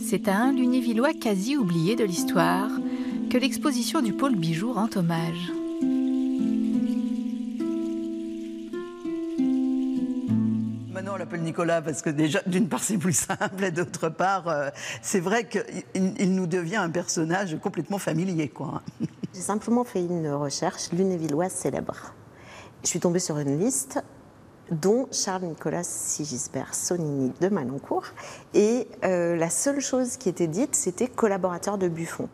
C'est à un Lunévillois quasi oublié de l'histoire que l'exposition du pôle bijoux rend hommage. Maintenant, on l'appelle Nicolas parce que déjà, d'une part, c'est plus simple et d'autre part, c'est vrai qu'il nous devient un personnage complètement familier, quoi. J'ai simplement fait une recherche lunévilloise célèbre. Je suis tombée sur une liste dont Charles-Nicolas Sigisbert Sonnini de Malancourt. Et la seule chose qui était dite, c'était collaborateur de Buffon.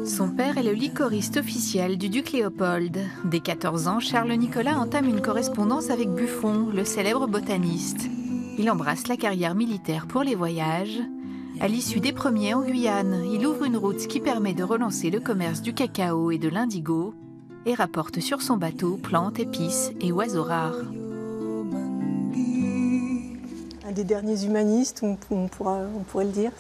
Son père est le liquoriste officiel du duc Léopold. Dès 14 ans, Charles-Nicolas entame une correspondance avec Buffon, le célèbre botaniste. Il embrasse la carrière militaire pour les voyages. À l'issue des premiers en Guyane, il ouvre une route qui permet de relancer le commerce du cacao et de l'indigo et rapporte sur son bateau plantes, épices et oiseaux rares. Un des derniers humanistes, on pourrait le dire,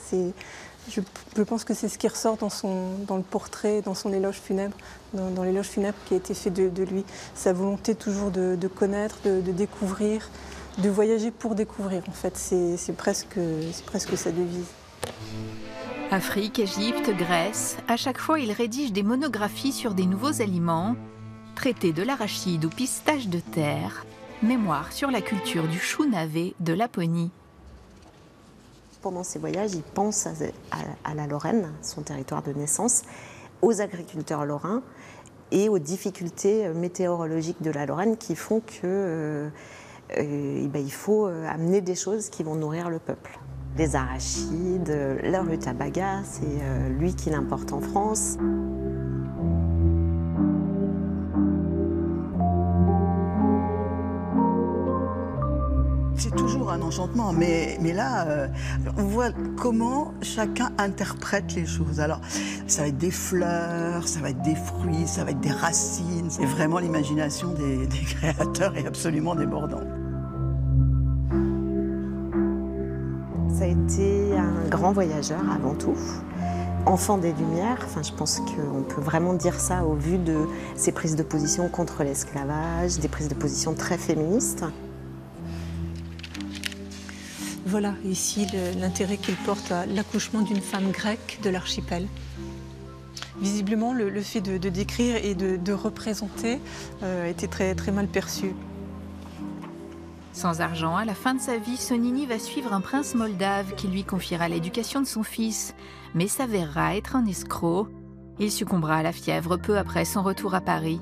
je pense que c'est ce qui ressort dans le portrait, dans son éloge funèbre, dans l'éloge funèbre qui a été fait de lui. Sa volonté toujours de connaître, de découvrir, de voyager pour découvrir. En fait, c'est presque sa devise. Afrique, Égypte, Grèce, à chaque fois il rédige des monographies sur des nouveaux aliments, traité de l'arachide ou pistache de terre, mémoire sur la culture du chou navet de Laponie. Pendant ses voyages, il pense à la Lorraine, son territoire de naissance, aux agriculteurs lorrains et aux difficultés météorologiques de la Lorraine qui font qu'il faut amener des choses qui vont nourrir le peuple. Les arachides, la rutabaga, c'est lui qui l'importe en France. C'est toujours un enchantement, mais là, on voit comment chacun interprète les choses. Alors, ça va être des fleurs, ça va être des fruits, ça va être des racines. C'est vraiment l'imagination des créateurs est absolument débordante. Ça a été un grand voyageur avant tout, enfant des Lumières. Enfin, je pense qu'on peut vraiment dire ça au vu de ses prises de position contre l'esclavage, des prises de position très féministes. Voilà, ici, l'intérêt qu'il porte à l'accouchement d'une femme grecque de l'archipel. Visiblement, le fait de décrire et de représenter était très, très mal perçu. Sans argent, à la fin de sa vie, Sonnini va suivre un prince moldave qui lui confiera l'éducation de son fils, mais s'avérera être un escroc. Il succombera à la fièvre peu après son retour à Paris.